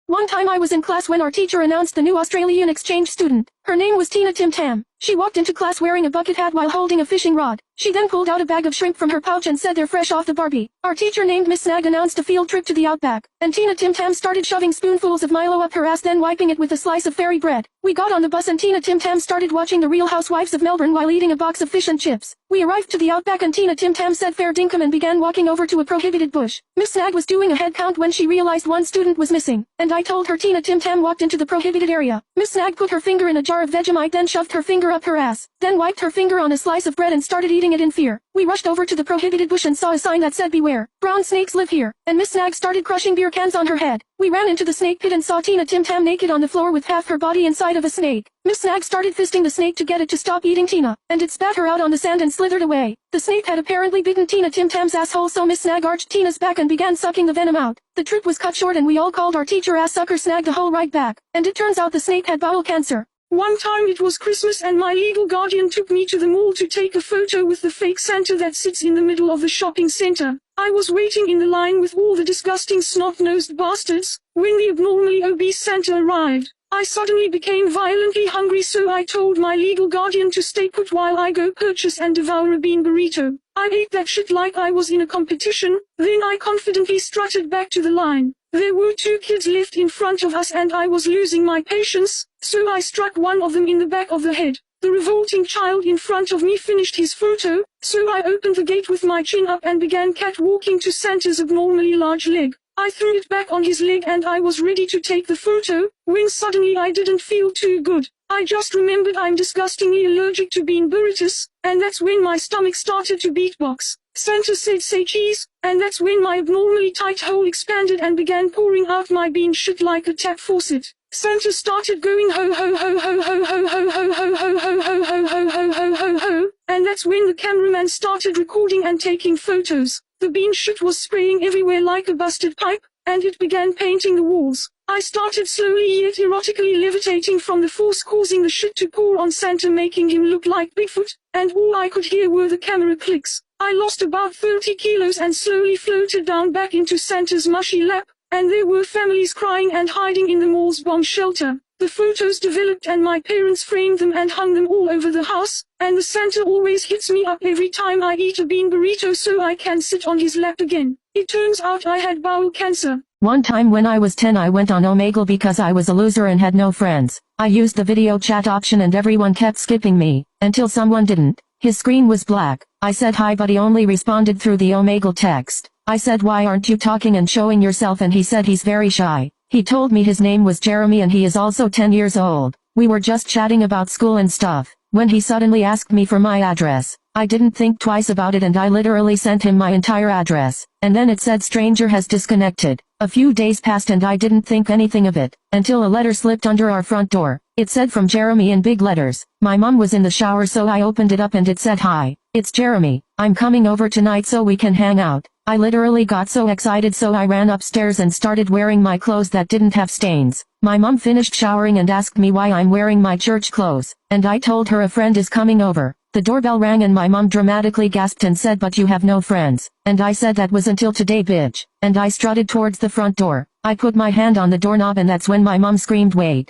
One time I was in class when our teacher announced the new Australian exchange student. Her name was Tina Tim Tam. She walked into class wearing a bucket hat while holding a fishing rod. She then pulled out a bag of shrimp from her pouch and said they're fresh off the Barbie. Our teacher named Miss Snag announced a field trip to the outback, and Tina Tim Tam started shoving spoonfuls of Milo up her ass, then wiping it with a slice of fairy bread. We got on the bus and Tina Tim Tam started watching The Real Housewives of Melbourne while eating a box of fish and chips. We arrived to the outback and Tina Tim Tam said fair dinkum and began walking over to a prohibited bush. Miss Snag was doing a head count when she realized one student was missing, and I told her Tina Tim Tam walked into the prohibited area. Miss Snag put her finger in a jar of Vegemite, then shoved her finger up her ass, then wiped her finger on a slice of bread and started eating it in fear. We rushed over to the prohibited bush and saw a sign that said beware, brown snakes live here, and Miss Snag started crushing beer cans on her head. We ran into the snake pit and saw Tina Tim Tam naked on the floor with half her body inside of a snake. Miss Snag started fisting the snake to get it to stop eating Tina, and it spat her out on the sand and slithered away. The snake had apparently bitten Tina Tim Tam's asshole, so Miss Snag arched Tina's back and began sucking the venom out. The trip was cut short and we all called our teacher ass sucker Snag the whole ride back, and it turns out the snake had bowel cancer. One time it was Christmas and my legal guardian took me to the mall to take a photo with the fake Santa that sits in the middle of the shopping center. I was waiting in the line with all the disgusting snot-nosed bastards when the abnormally obese Santa arrived. I suddenly became violently hungry, so I told my legal guardian to stay put while I go purchase and devour a bean burrito. I ate that shit like I was in a competition, then I confidently strutted back to the line. There were 2 kids left in front of us and I was losing my patience, so I struck one of them in the back of the head. The revolting child in front of me finished his photo, so I opened the gate with my chin up and began catwalking to Santa's abnormally large leg. I threw it back on his leg and I was ready to take the photo, when suddenly I didn't feel too good. I just remembered I'm disgustingly allergic to bean burritos, and that's when my stomach started to beatbox. Santa said say cheese, and that's when my abnormally tight hole expanded and began pouring out my bean shit like a tap faucet. Santa started going ho ho ho ho ho ho ho ho ho ho ho ho ho ho ho ho ho ho, and that's when the cameraman started recording and taking photos. The bean shit was spraying everywhere like a busted pipe, and it began painting the walls. I started slowly yet erotically levitating from the force, causing the shit to pour on Santa, making him look like Bigfoot, and all I could hear were the camera clicks. I lost about 30 kilos and slowly floated down back into Santa's mushy lap, and there were families crying and hiding in the mall's bomb shelter. The photos developed and my parents framed them and hung them all over the house, and the Santa always hits me up every time I eat a bean burrito so I can sit on his lap again. It turns out I had bowel cancer. One time when I was 10 I went on Omegle because I was a loser and had no friends. I used the video chat option and everyone kept skipping me, until someone didn't. His screen was black. I said hi but he only responded through the Omegle text. I said why aren't you talking and showing yourself, and he said he's very shy. He told me his name was Jeremy and he is also 10 years old. We were just chatting about school and stuff, when he suddenly asked me for my address. I didn't think twice about it and I literally sent him my entire address, and then it said stranger has disconnected. A few days passed and I didn't think anything of it, until a letter slipped under our front door. It said from Jeremy in big letters. My mom was in the shower so I opened it up and it said hi, it's Jeremy, I'm coming over tonight so we can hang out. I literally got so excited so I ran upstairs and started wearing my clothes that didn't have stains. My mom finished showering and asked me why I'm wearing my church clothes, and I told her a friend is coming over. The doorbell rang and my mom dramatically gasped and said but you have no friends, and I said that was until today bitch, and I strutted towards the front door. I put my hand on the doorknob and that's when my mom screamed wait.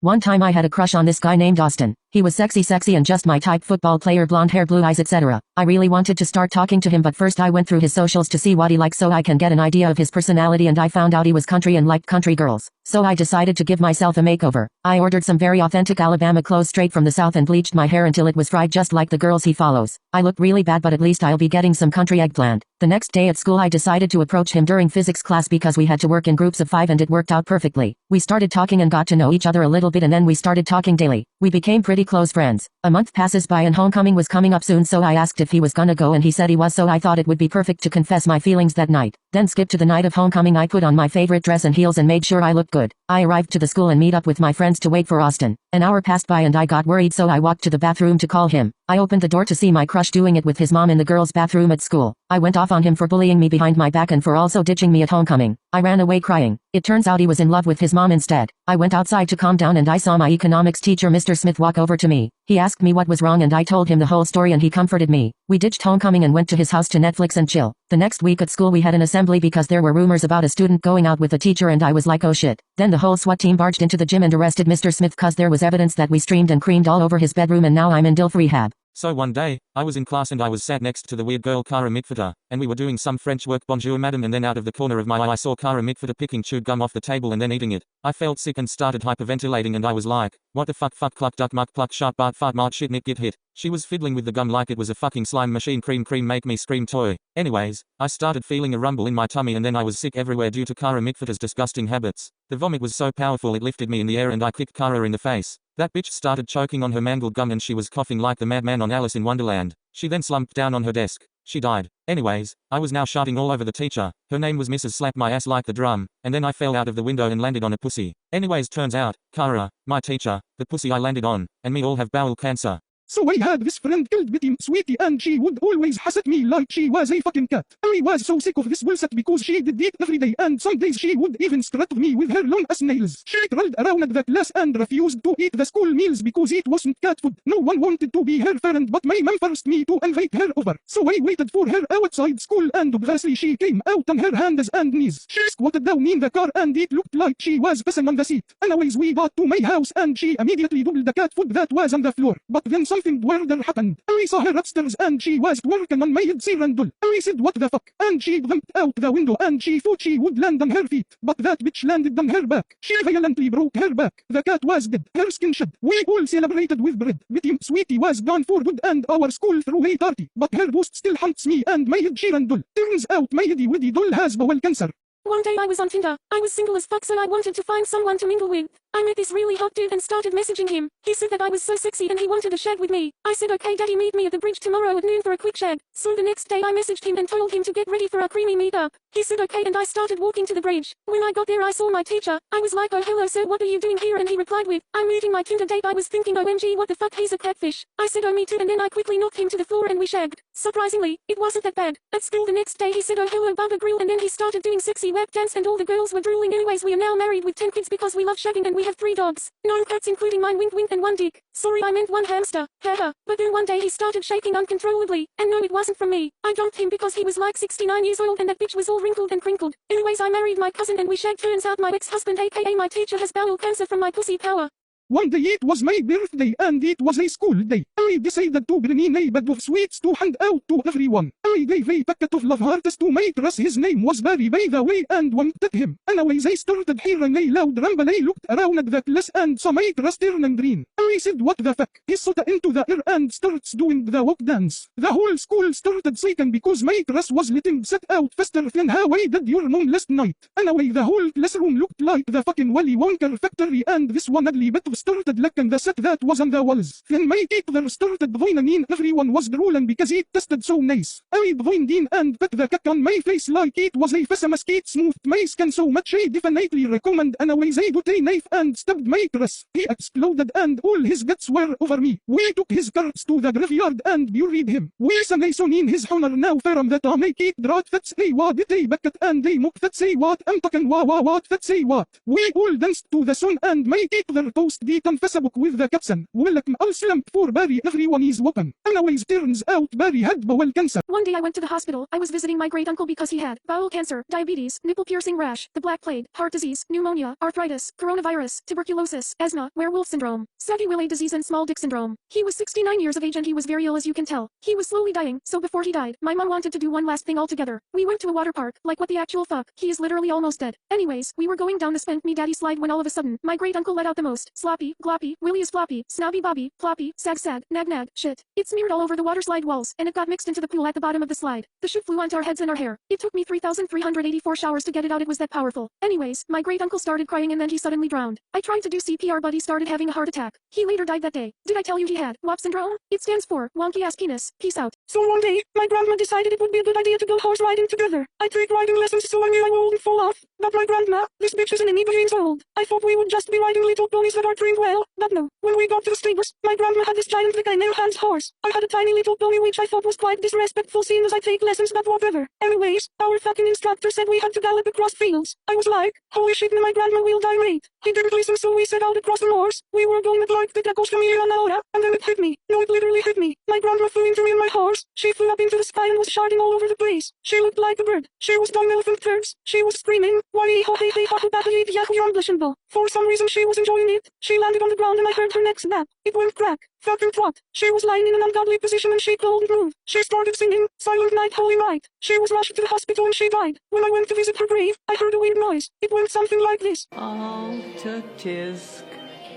One time I had a crush on this guy named Austin. He was sexy and just my type, football player, blonde hair, blue eyes, etc. I really wanted to start talking to him but first I went through his socials to see what he liked so I can get an idea of his personality, and I found out he was country and liked country girls. So I decided to give myself a makeover. I ordered some very authentic Alabama clothes straight from the south and bleached my hair until it was fried just like the girls he follows. I looked really bad but at least I'll be getting some country eggplant. The next day at school I decided to approach him during physics class because we had to work in groups of 5 and it worked out perfectly. We started talking and got to know each other a little bit and then we started talking daily. We became pretty close friends. A month passes by and homecoming was coming up soon so I asked if he was gonna go and he said he was, so I thought it would be perfect to confess my feelings that night. Then skip to the night of homecoming. I put on my favorite dress and heels and made sure I looked good. I arrived to the school and meet up with my friends to wait for Austin. An hour passed by and I got worried so I walked to the bathroom to call him. I opened the door to see my crush doing it with his mom in the girls' bathroom at school. I went off on him for bullying me behind my back and for also ditching me at homecoming. I ran away crying. It turns out he was in love with his mom instead. I went outside to calm down and I saw my economics teacher Mr. Smith walk over to me. He asked me what was wrong and I told him the whole story and he comforted me. We ditched homecoming and went to his house to Netflix and chill. The next week at school we had an assembly because there were rumors about a student going out with a teacher and I was like oh shit. Then the whole SWAT team barged into the gym and arrested Mr. Smith cause there was evidence that we streamed and creamed all over his bedroom and now I'm in DILF rehab. So one day, I was in class and I was sat next to the weird girl Cara Mitford, and we were doing some French work bonjour madame and then out of the corner of my eye I saw Cara Mitford picking chewed gum off the table and then eating it. I felt sick and started hyperventilating and I was like, what the fuck cluck duck muck pluck sharp bart fart mart shit nit get hit. She was fiddling with the gum like it was a fucking slime machine cream make me scream toy. Anyways, I started feeling a rumble in my tummy and then I was sick everywhere due to Cara Mitford's disgusting habits. The vomit was so powerful it lifted me in the air and I kicked Cara in the face. That bitch started choking on her mangled gum and she was coughing like the madman on Alice in Wonderland. She then slumped down on her desk. She died. Anyways, I was now shouting all over the teacher. Her name was Mrs. Slap My Ass Like the Drum, and then I fell out of the window and landed on a pussy. Anyways, turns out, Cara, my teacher, the pussy I landed on, and me all have bowel cancer. So I had this friend called Betty Sweetie and she would always hiss at me like she was a fucking cat. I was so sick of this bullshit because she did it every day and some days she would even strut me with her long ass nails. She crawled around the class and refused to eat the school meals because it wasn't cat food. No one wanted to be her friend but my mom forced me to invite her over. So I waited for her outside school and obviously she came out on her hands and knees. She squatted down in the car and it looked like she was pissing on the seat. Anyways we got to my house and she immediately doubled the cat food that was on the floor. But then something weirder happened. I saw her upstairs and she was twerking on my head Cyrandul. I said what the fuck? And she jumped out the window and she thought she would land on her feet. But that bitch landed on her back. She violently broke her back. The cat was dead. Her skin shed. We all celebrated with bread. Betty Sweetie was gone for good and our school threw a party. But her ghost still haunts me and my head Cyrandul. Turns out my heady widdy doll has bowel cancer. One day I was on Tinder. I was single as fuck so I wanted to find someone to mingle with. I met this really hot dude and started messaging him. He said that I was so sexy and he wanted a shag with me. I said okay daddy meet me at the bridge tomorrow at noon for a quick shag. So the next day I messaged him and told him to get ready for a creamy meetup. He said okay and I started walking to the bridge. When I got there I saw my teacher. I was like oh hello sir what are you doing here and he replied with I'm meeting my Tinder date. I was thinking OMG what the fuck he's a catfish. I said oh me too and then I quickly knocked him to the floor and we shagged. Surprisingly, it wasn't that bad. At school the next day he said oh hello Baba Grill and then he started doing sexy web dance and all the girls were drooling. Anyways we are now married with 10 kids because we love shagging and we have 3 dogs. No cats including mine wink wink and 1 dick. Sorry I meant 1 hamster. Haha. But then one day he started shaking uncontrollably. And no it wasn't from me. I dumped him because he was like 69 years old and that bitch was all wrinkled and crinkled. Anyways I married my cousin and we shagged. Turns out my ex-husband aka my teacher has bowel cancer from my pussy power. One day it was my birthday and it was a school day. I decided to bring in a bag of sweets to hand out to everyone. I gave a packet of love hearts to my crush. His name was Barry by the way and wanted him. Anyways I started hearing a loud rumble. I looked around at the class and saw my crush turning green. I said what the fuck? He shot into the air and starts doing the walk dance. The whole school started shaking because my crush was letting set out faster than how I did your mom last night. Anyway the whole classroom looked like the fucking Willy Wonka factory and this one ugly bit started licking the set that was on the walls. Then my teacher started bwinin in. Everyone was drooling because it tasted so nice. I bwined in and put the cack on my face like it was a Christmas. It smoothed my skin so much I definitely recommend. Anyways I got a knife and stabbed my crush. He exploded and all his guts were over me. We took his corpse to the graveyard and buried him. We sang a song in his honor now from the time I keep drought that's a what it a bucket and a mock that's a what I'm talking what that's a what. We all danced to the song and my teacher toast the Facebook with the caption welcome all slump for Barry everyone is welcome. Anyways turns out Barry had bowel cancer. One day I went to the hospital. I was visiting my great uncle because he had bowel cancer, diabetes, nipple piercing rash, the black plague, heart disease, pneumonia, arthritis, coronavirus, tuberculosis, asthma, werewolf syndrome, saggy willy disease and small dick syndrome. He was 69 years of age and he was very ill as you can tell. He was slowly dying, so before he died, my mom wanted to do one last thing altogether. We went to a water park. Like what the actual fuck? He is literally almost dead. Anyways, we were going down the spank me daddy slide when all of a sudden, my great uncle let out the most sloppy, gloppy, willy is floppy, snobby bobby, ploppy, sag sag, nag nag, shit. It smeared all over the water slide walls, and it got mixed into the pool at the bottom of the slide. The shit flew onto our heads and our hair. It took me 3,384 showers to get it out. It was that powerful. Anyways, my great uncle started crying and then he suddenly drowned. I tried to do CPR but he started having a heart attack. He later died that day. Did I tell you he had WAP syndrome? It stands for wonky ass penis. Peace out. So one day, my grandma decided it would be a good idea to go horse riding together. I take riding lessons so I knew I wouldn't fall off. But my grandma, this bitch isn't any brains old. I thought we would just be riding little ponies that are screamed well, but no. When we got to the stables, my grandma had this giant big nail hands horse. I had a tiny little pony which I thought was quite disrespectful seeing as I take lessons, but whatever. Anyways, our fucking instructor said we had to gallop across fields. I was like, holy shit, my grandma will die mate. He didn't listen, so we set out across the moors. We were going at like 50 kilometers an hour, and then it hit me. No, it literally hit me. My grandma flew into me and my horse. She flew up into the sky and was shouting all over the place. She looked like a bird. She was doing elephant turds. She was screaming, why ho hey hey ha ho bah hey yahoo rumblishable. For some reason she was enjoying it. She landed on the ground and I heard her neck snap. It went crack. Fucking twat. She was lying in an ungodly position and she couldn't move. She started singing, Silent Night, Holy Night. She was rushed to the hospital and she died. When I went to visit her grave, I heard a weird noise. It went something like this. Alta tisk,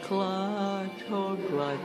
klart og glatt.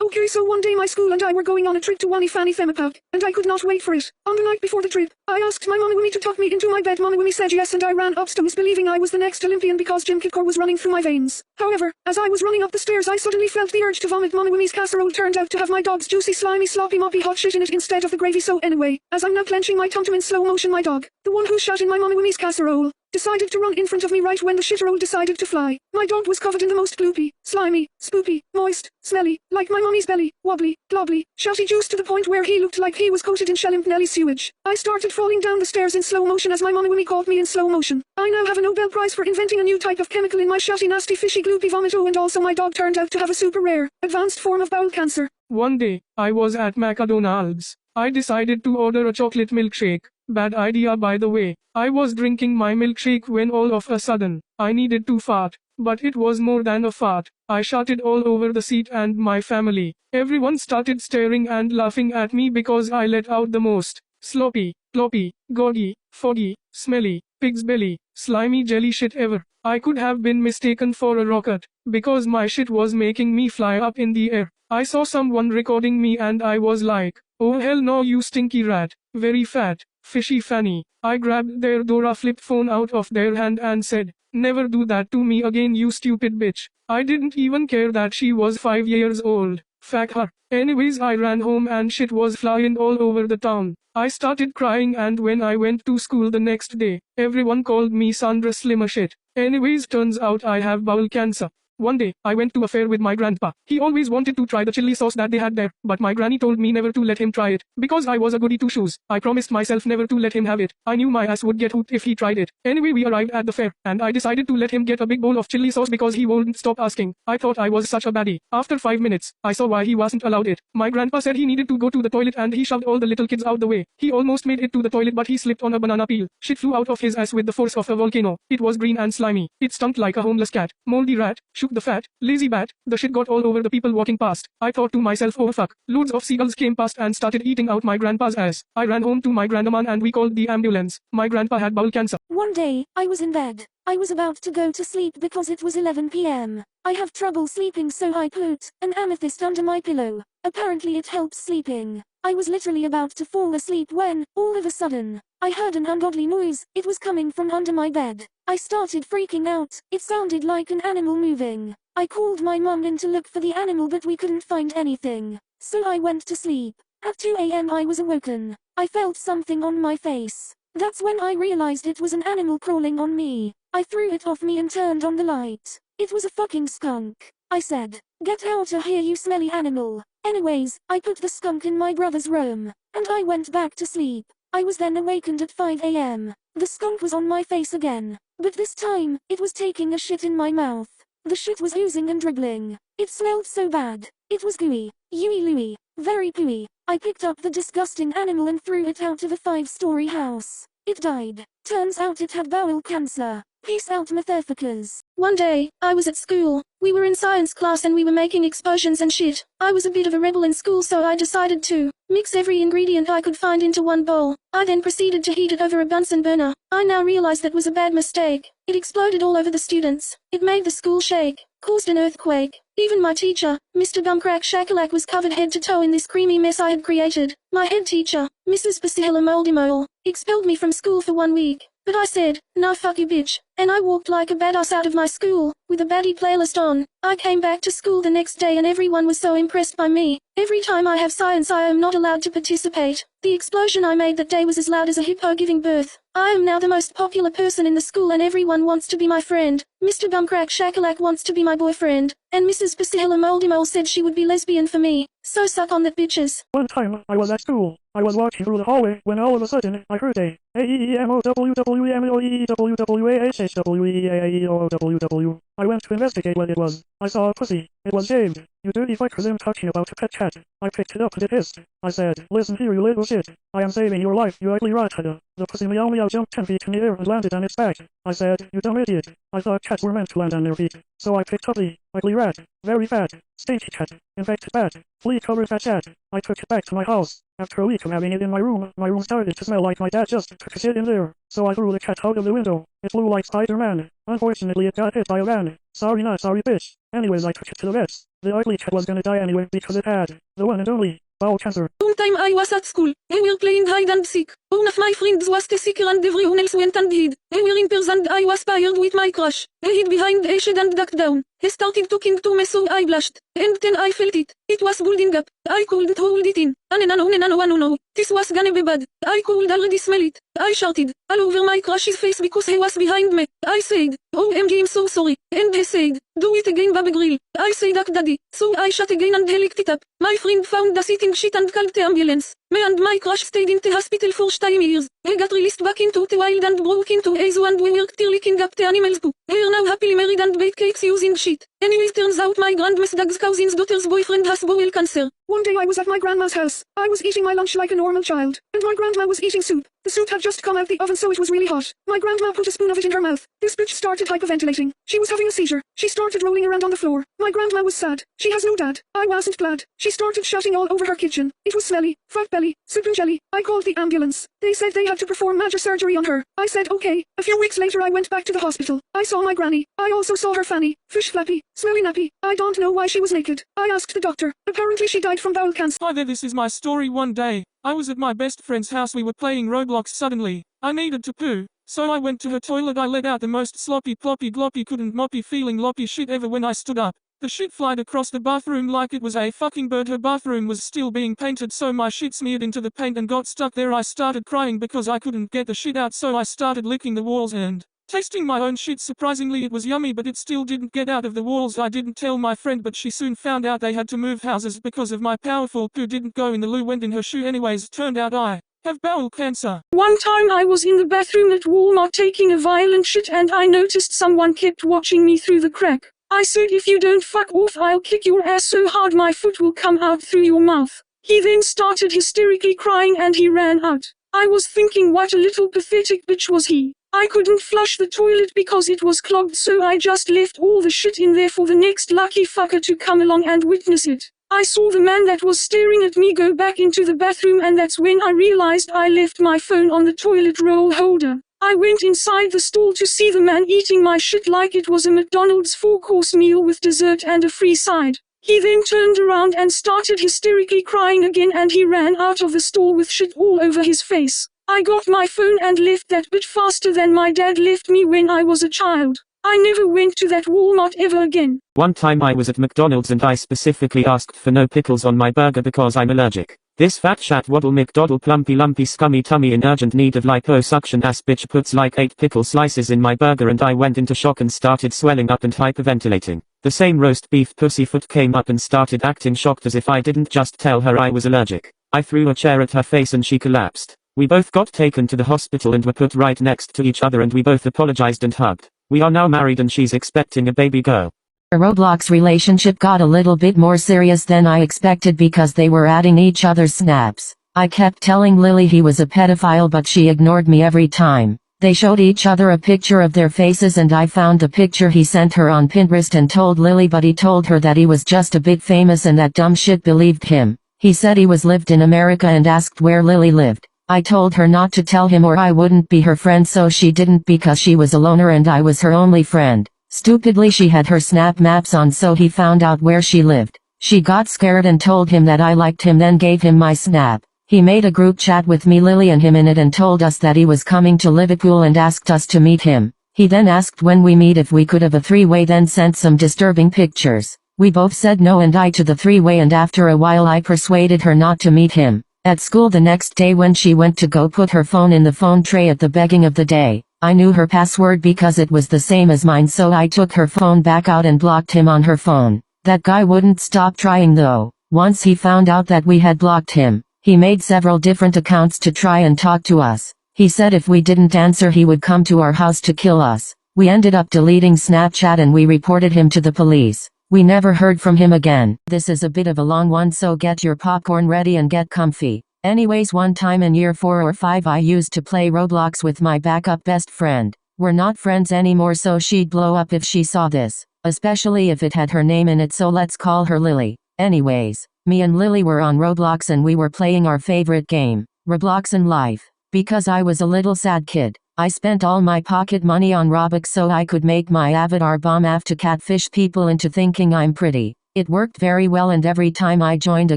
Okay, so one day my school and I were going on a trip to Wani Fani Themapark, and I could not wait for it. On the night before the trip, I asked my Mama Winnie to tuck me into my bed. Mama Winnie said yes and I ran upstairs believing I was the next Olympian because gym kid core was running through my veins. However, as I was running up the stairs I suddenly felt the urge to vomit. Mama Winnie's casserole turned out to have my dog's juicy slimy sloppy moppy hot shit in it instead of the gravy, so anyway, as I'm now clenching my tum-tum in slow motion, my dog, the one who shot in my Mama Winnie's casserole, decided to run in front of me right when the shitterole decided to fly. My dog was covered in the most gloopy, slimy, spoopy, moist, smelly, like my mummy's belly, wobbly, globly, shutty juice to the point where he looked like he was coated in Shelimpnelly sewage. I started falling down the stairs in slow motion as my Mama Winnie caught me in slow motion. I now have a Nobel Prize for inventing a new type of chemical in my shutty nasty fishy gloopy vomit. Oh, and also my dog turned out to have a super rare, advanced form of bowel cancer. One day, I was at McDonald's. I decided to order a chocolate milkshake. Bad idea by the way. I was drinking my milkshake when all of a sudden, I needed to fart. But it was more than a fart. I shat all over the seat and my family. Everyone started staring and laughing at me because I let out the most sloppy, ploppy, goggy, foggy, smelly, pig's belly, slimy jelly shit ever. I could have been mistaken for a rocket, because my shit was making me fly up in the air. I saw someone recording me and I was like, oh hell no you stinky rat, very fat, fishy fanny. I grabbed their Dora flip phone out of their hand and said, never do that to me again you stupid bitch. I didn't even care that she was 5 years old. Fuck her. Anyways, I ran home and shit was flying all over the town. I started crying and when I went to school the next day, everyone called me Sandra Slimmer shit. Anyways, turns out I have bowel cancer. One day, I went to a fair with my grandpa. He always wanted to try the chili sauce that they had there, but my granny told me never to let him try it. Because I was a goody two shoes, I promised myself never to let him have it. I knew my ass would get hooked if he tried it. Anyway, we arrived at the fair, and I decided to let him get a big bowl of chili sauce because he wouldn't stop asking. I thought I was such a baddie. After 5 minutes, I saw why he wasn't allowed it. My grandpa said he needed to go to the toilet and he shoved all the little kids out the way. He almost made it to the toilet but he slipped on a banana peel. Shit flew out of his ass with the force of a volcano. It was green and slimy. It stunk like a homeless cat. Moldy rat, shook the fat, lazy bat, the shit got all over the people walking past. I thought to myself, oh fuck. Loads of seagulls came past and started eating out my grandpa's ass. I ran home to my grandma and we called the ambulance. My grandpa had bowel cancer. One day, I was in bed. I was about to go to sleep because it was 11 p.m. I have trouble sleeping so I put an amethyst under my pillow. Apparently it helps sleeping. I was literally about to fall asleep when, all of a sudden, I heard an ungodly noise. It was coming from under my bed. I started freaking out. It sounded like an animal moving. I called my mom in to look for the animal but we couldn't find anything. So I went to sleep. At 2 a.m. I was awoken. I felt something on my face. That's when I realized it was an animal crawling on me. I threw it off me and turned on the light. It was a fucking skunk. I said, get out of here you smelly animal. Anyways, I put the skunk in my brother's room, and I went back to sleep. I was then awakened at 5 a.m. The skunk was on my face again, but this time, it was taking a shit in my mouth. The shit was oozing and dribbling. It smelled so bad. It was gooey, louey, very pooey. I picked up the disgusting animal and threw it out of a 5-story house. It died. Turns out it had bowel cancer. Peace out, motherfuckers. One day, I was at school. We were in science class and we were making explosions and shit. I was a bit of a rebel in school so I decided to mix every ingredient I could find into one bowl. I then proceeded to heat it over a Bunsen burner. I now realize that was a bad mistake. It exploded all over the students. It made the school shake, caused an earthquake. Even my teacher, Mr. Bumcrack Shakalak, was covered head to toe in this creamy mess I had created. My head teacher, Mrs. Basila Moldymole, expelled me from school for 1 week. but I said, "No fuck you bitch," and I walked like a badass out of my school, with a baddie playlist on. I came back to school the next day and everyone was so impressed by me. Every time I have science I am not allowed to participate. The explosion I made that day was as loud as a hippo giving birth. I am now the most popular person in the school and everyone wants to be my friend. Mr. Bumcrack Shakalak wants to be my boyfriend, and Mrs. Pasilla Moldymole said she would be lesbian for me. So suck on that bitches. One time, I was at school. I was walking through the hallway when all of a sudden, I heard a A-E-E-M-O-W-W-M-O-E-W-W-A-H-H-W-E-A-E-O-W-W. I went to investigate what it was. I saw a pussy. It was shaved. You dirty fuck for them talking about a pet cat. I picked it up and it hissed. I said, "Listen here you little shit. I am saving your life, you ugly rothead." The pussy meow meow jumped 10 feet in the air and landed on its back. I said, "You dumb idiot. I thought cats were meant to land on their feet." So I picked up the ugly rat. Very fat. Stinky cat. Infected bat. Flea-covered fat cat. I took it back to my house. After a week of having it in my room started to smell like my dad just took a shit in there. So I threw the cat out of the window. It flew like Spider-Man. Unfortunately it got hit by a van. Sorry not sorry bitch. Anyways I took it to the vet. The ugly cat was gonna die anyway because it had the one and only bowel cancer. One time I was at school. We were playing hide and seek. One of my friends was the seeker and everyone else went and hid. We were in pairs and I was paired with my crush. He hid behind a shed and ducked down. He started talking to me so I blushed. And then I felt it. It was building up. I couldn't hold it in. No. This was gonna be bad. I could already smell it. I shouted all over my crush's face because he was behind me. I said, "OMG, I'm so sorry." And he said, "Do it again, baby grill." I said, "Duck daddy." So I shot again and he licked it up. My friend found the sitting shit and called the ambulance. Me and my crush stayed in the hospital for 2 years. We got released back into the wild and broke into a zoo and we worked here licking up the animals too. We are now happily married and bake cakes using shit. Anyways, turns out my grandma's dog's cousin's daughter's boyfriend has bowel cancer. One day I was at my grandma's house. I was eating my lunch like a normal child, and my grandma was eating soup. The soup had just come out the oven so it was really hot. My grandma put a spoon of it in her mouth. This bitch started hyperventilating. She was having a seizure. She started rolling around on the floor. My grandma was sad. She has no dad. I wasn't glad. She started shouting all over her kitchen. It was smelly, fat belly, soup and jelly. I called the ambulance. They said they had to perform major surgery on her. I said okay. A few weeks later I went back to the hospital. I saw my granny. I also saw her fanny, fish flappy, smelly nappy. I don't know why she was naked. I asked the doctor. Apparently she died from bowel cancer. Hi there, this is my story. One day, I was at my best friend's house. We were playing Roblox. Suddenly, I needed to poo. So I went to her toilet. I let out the most sloppy, ploppy, gloppy, couldn't moppy feeling loppy shit ever. When I stood up, the shit flied across the bathroom like it was a fucking bird. Her bathroom was still being painted, so my shit smeared into the paint and got stuck there. I started crying because I couldn't get the shit out, so I started licking the walls and tasting my own shit. Surprisingly it was yummy, but it still didn't get out of the walls. I didn't tell my friend, but she soon found out. They had to move houses because of my powerful poo. Didn't go in the loo, went in her shoe. Anyways, turned out I have bowel cancer. One time I was in the bathroom at Walmart taking a violent shit and I noticed someone kept watching me through the crack. I said, "If you don't fuck off, I'll kick your ass so hard my foot will come out through your mouth." He then started hysterically crying and he ran out. I was thinking what a little pathetic bitch was he. I couldn't flush the toilet because it was clogged, so I just left all the shit in there for the next lucky fucker to come along and witness it. I saw the man that was staring at me go back into the bathroom, and that's when I realized I left my phone on the toilet roll holder. I went inside the stall to see the man eating my shit like it was a McDonald's 4-course meal with dessert and a free side. He then turned around and started hysterically crying again, and he ran out of the stall with shit all over his face. I got my phone and left that bit faster than my dad left me when I was a child. I never went to that Walmart ever again. One time I was at McDonald's and I specifically asked for no pickles on my burger because I'm allergic. This fat shat waddle McDoddle plumpy lumpy scummy tummy in urgent need of liposuction ass bitch puts like 8 pickle slices in my burger, and I went into shock and started swelling up and hyperventilating. The same roast beef pussyfoot came up and started acting shocked as if I didn't just tell her I was allergic. I threw a chair at her face and she collapsed. We both got taken to the hospital and were put right next to each other, and we both apologized and hugged. We are now married and she's expecting a baby girl. Our Roblox relationship got a little bit more serious than I expected because they were adding each other's snaps. I kept telling Lily he was a pedophile, but she ignored me every time. They showed each other a picture of their faces and I found a picture he sent her on Pinterest and told Lily, but he told her that he was just a bit famous and that dumb shit believed him. He said he lived in America and asked where Lily lived. I told her not to tell him or I wouldn't be her friend, so she didn't because she was a loner and I was her only friend. Stupidly she had her snap maps on, so he found out where she lived. She got scared and told him that I liked him, then gave him my snap. He made a group chat with me, Lily and him in it, and told us that he was coming to Liverpool and asked us to meet him. He then asked when we meet if we could have a three-way, then sent some disturbing pictures. We both said no and I to the three-way, and after a while I persuaded her not to meet him. At school the next day when she went to go put her phone in the phone tray at the beginning of the day, I knew her password because it was the same as mine, so I took her phone back out and blocked him on her phone. That guy wouldn't stop trying though. Once he found out that we had blocked him, he made several different accounts to try and talk to us. He said if we didn't answer he would come to our house to kill us. We ended up deleting Snapchat and we reported him to the police. We never heard from him again. This is a bit of a long one, so get your popcorn ready and get comfy. Anyways, one time in year 4 or 5 I used to play Roblox with my backup best friend. We're not friends anymore, so she'd blow up if she saw this, especially if it had her name in it, so let's call her Lily. Anyways, me and Lily were on Roblox and we were playing our favorite game, Roblox in Life. Because I was a little sad kid, I spent all my pocket money on Robux so I could make my avatar bomb AF to catfish people into thinking I'm pretty. It worked very well, and every time I joined a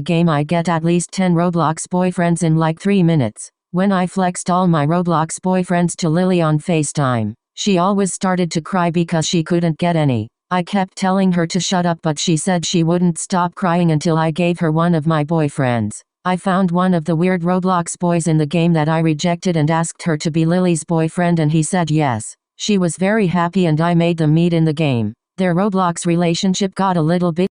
game I'd get at least 10 Roblox boyfriends in like 3 minutes. When I flexed all my Roblox boyfriends to Lily on FaceTime, she always started to cry because she couldn't get any. I kept telling her to shut up, but she said she wouldn't stop crying until I gave her one of my boyfriends. I found one of the weird Roblox boys in the game that I rejected and asked her to be Lily's boyfriend, and he said yes. She was very happy and I made them meet in the game. Their Roblox relationship got a little bit